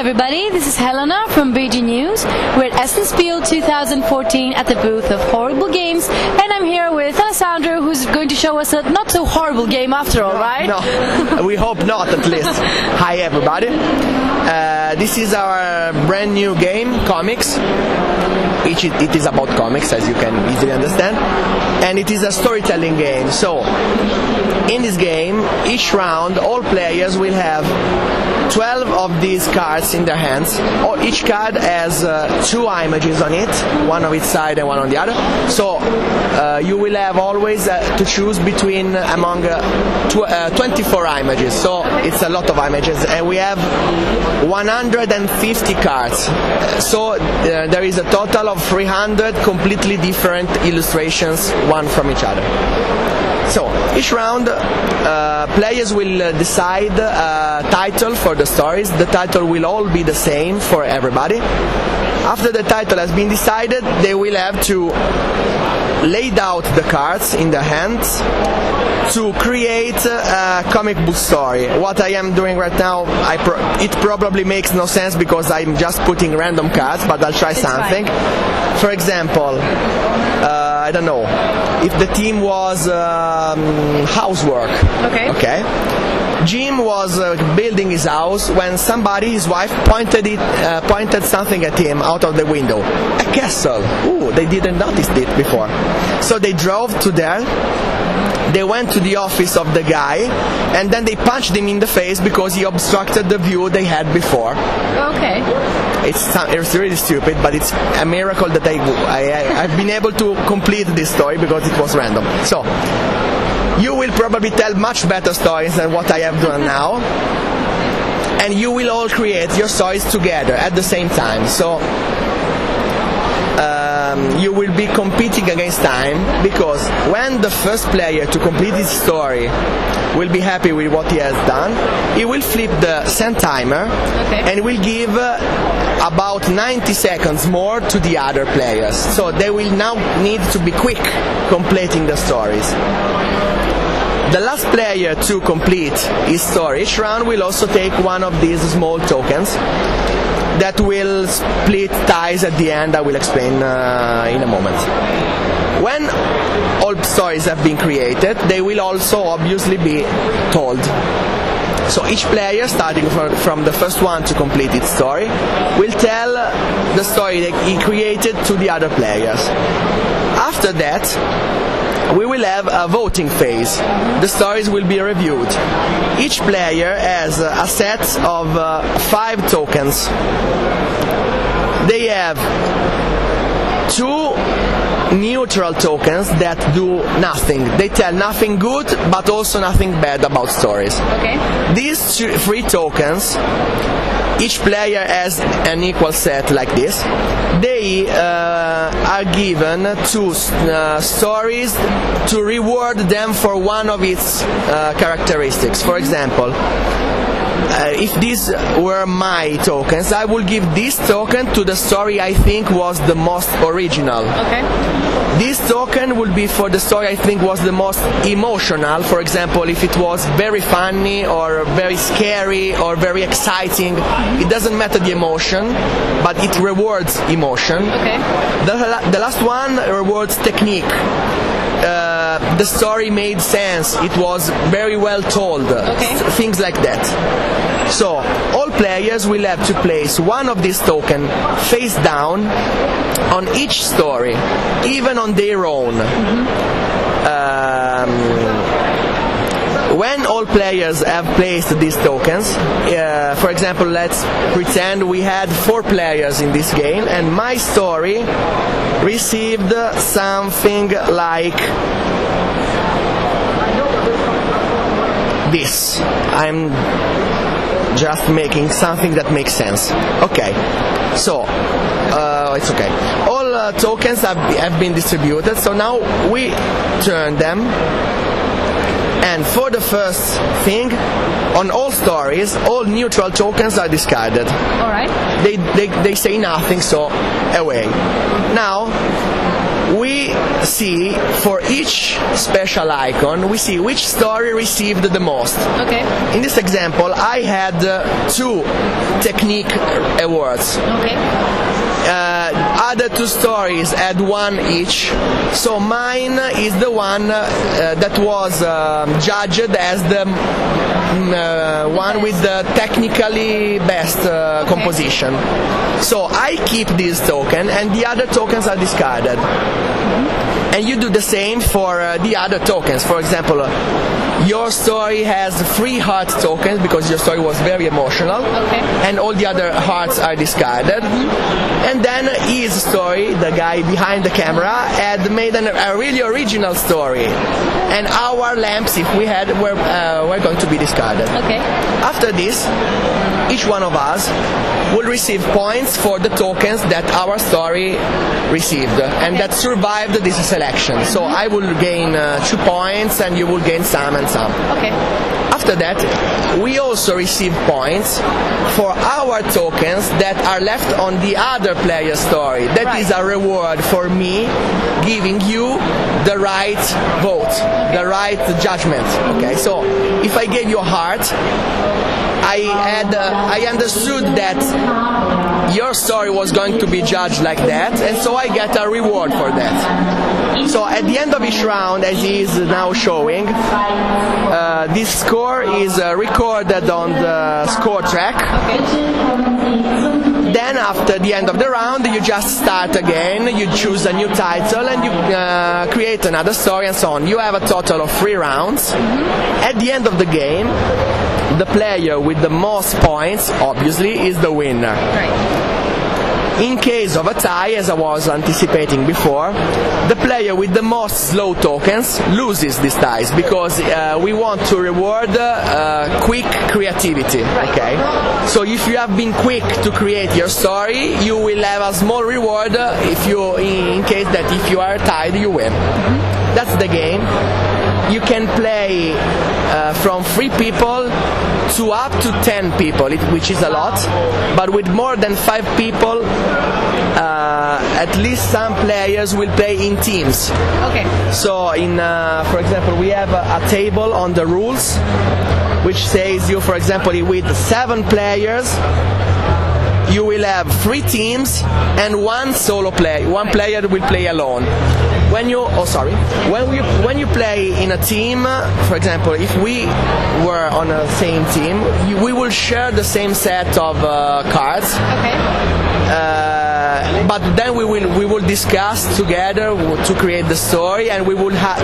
everybody, this is Helena from BG News. We're at Essen Spiel 2014 at the booth of Horrible Games, and I'm here with Alessandro, who's going to show us a not so horrible game after all, right? No, we hope not, at least. Hi everybody. This is our brand new game, Comics. It is about comics, as you can easily understand, and it is a storytelling game. So, in this game, each round, all players will have 12 of these cards in their hands. Each card has two images on it, one on each side and one on the other. So you will have always to choose among 24 images. So it's a lot of images, and we have 150 cards. So there is a total of 300 completely different illustrations, one from each other. So, each round, players will decide a title for the stories. The title will all be the same for everybody. After the title has been decided, they will have to lay out the cards in their hands to create a comic book story. What I am doing right now, it probably makes no sense because I'm just putting random cards, but I'll try something. For example, I don't know, if the team was housework. Okay. Jim was building his house when his wife, pointed something at him out of the window. A castle. Ooh, they didn't notice it before. So they drove to there. They went to the office of the guy, and then they punched him in the face because he obstructed the view they had before. Okay. It's really stupid, but it's a miracle that I've been able to complete this story because it was random. So, you will probably tell much better stories than what I have done now, and you will all create your stories together at the same time. So, you will be competing against time, because when the first player to complete his story will be happy with what he has done, he will flip the send timer and will give about 90 seconds more to the other players. So they will now need to be quick completing the stories. The last player to complete his story each round will also take one of these small tokens that will split ties at the end. I will explain in a moment. When all stories have been created, they will also obviously be told. So each player, starting from the first one to complete its story, will tell the story that he created to the other players. After that, we will have a voting phase. The stories will be reviewed. Each player has a set of 5 tokens. They have 2 neutral tokens that do nothing. They tell nothing good, but also nothing bad about stories. Okay. These 3 tokens, each player has an equal set like this. They are given to stories to reward them for one of its characteristics. For example, if these were my tokens, I will give this token to the story I think was the most original. Okay. This token will be for the story I think was the most emotional. For example, if it was very funny or very scary or very exciting, it doesn't matter the emotion, but it rewards emotion. Okay. The last one rewards technique. The story made sense, it was very well told, things like that. So, all players will have to place one of these tokens face down on each story, even on their own. When all players have placed these tokens, for example, let's pretend we had 4 players in this game, and my story received something like this. I'm just making something that makes sense. Okay, so it's okay. All tokens have been distributed, so now we turn them. And for the first thing, on all stories, all neutral tokens are discarded. Alright. They say nothing, so away. Now, we see for each special icon, we see which story received the most. Okay. In this example, I had 2 technique awards. Okay. Other 2 stories had 1 each, so mine is the one that was judged as the one with the technically best composition. So I keep this token and the other tokens are discarded. And you do the same for the other tokens. For example, your story has 3 heart tokens because your story was very emotional, and all the other hearts are discarded. And then his story, the guy behind the camera, had made a really original story, and our lamps, if we had, were going to be discarded. Okay. After this, each one of us will receive points for the tokens that our story received and that survived this selection. So I will gain 2 points and you will gain some and some. Okay. After that, we also receive points for our tokens that are left on the other player's story. That is a reward for me giving you the right vote, the right judgment. Okay, so if I gave you a heart, I understood that your story was going to be judged like that, and so I get a reward for that. So at the end of each round, as he is now showing, this score is recorded on the score track. Then after the end of the round, you just start again, you choose a new title and you create another story and so on. You have a total of 3 rounds. At the end of the game, the player with the most points, obviously, is the winner. In case of a tie, as I was anticipating before, the player with the most slow tokens loses these ties because we want to reward quick creativity. Okay? So if you have been quick to create your story, you will have a small reward in case that if you are tied, you win. That's the game. You can play from 3 people to up to 10 people, which is a lot, but with more than 5 people, at least some players will play in teams. Okay. So, for example, we have a table on the rules, which says you, for example, with 7 players, you will have 3 teams and 1 solo player. 1 player will play alone. When you play in a team, for example, if we were on the same team, we will share the same set of cards. Okay. But then we will discuss together to create the story, and we will have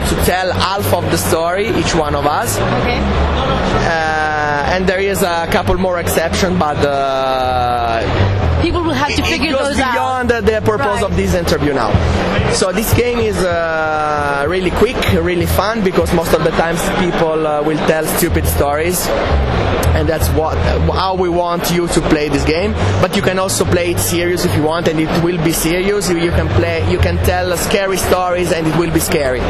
to tell half of the story, each one of us. Okay. And there is a couple more exceptions, but people will have to figure those out. It goes beyond the purpose of this interview now. So this game is really quick, really fun, because most of the times people will tell stupid stories, and that's how we want you to play this game. But you can also play it serious if you want, and it will be serious. You can tell scary stories, and it will be scary.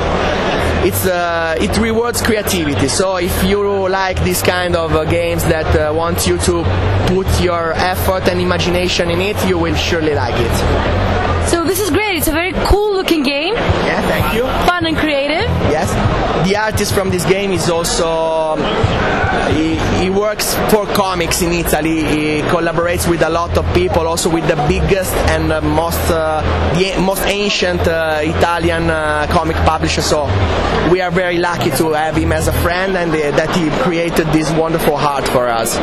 It rewards creativity. So if you like this kind of games that want you to put your effort and imagination in it, you will surely like it. So this is great. It's a very cool looking game. Yeah, thank you. Fun and creative. Yes. The artist from this game is also he works for comics in Italy. He collaborates with a lot of people, also with the biggest and most ancient Italian comic publisher. So we are very lucky to have him as a friend, and that he created this wonderful art for us.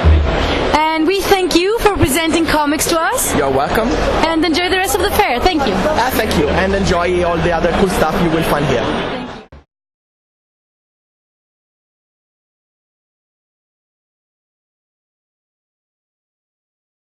And we thank you for presenting comics to us. You're welcome. And enjoy the rest of the fair. Thank you. Thank you, and enjoy all the other cool stuff you will find here.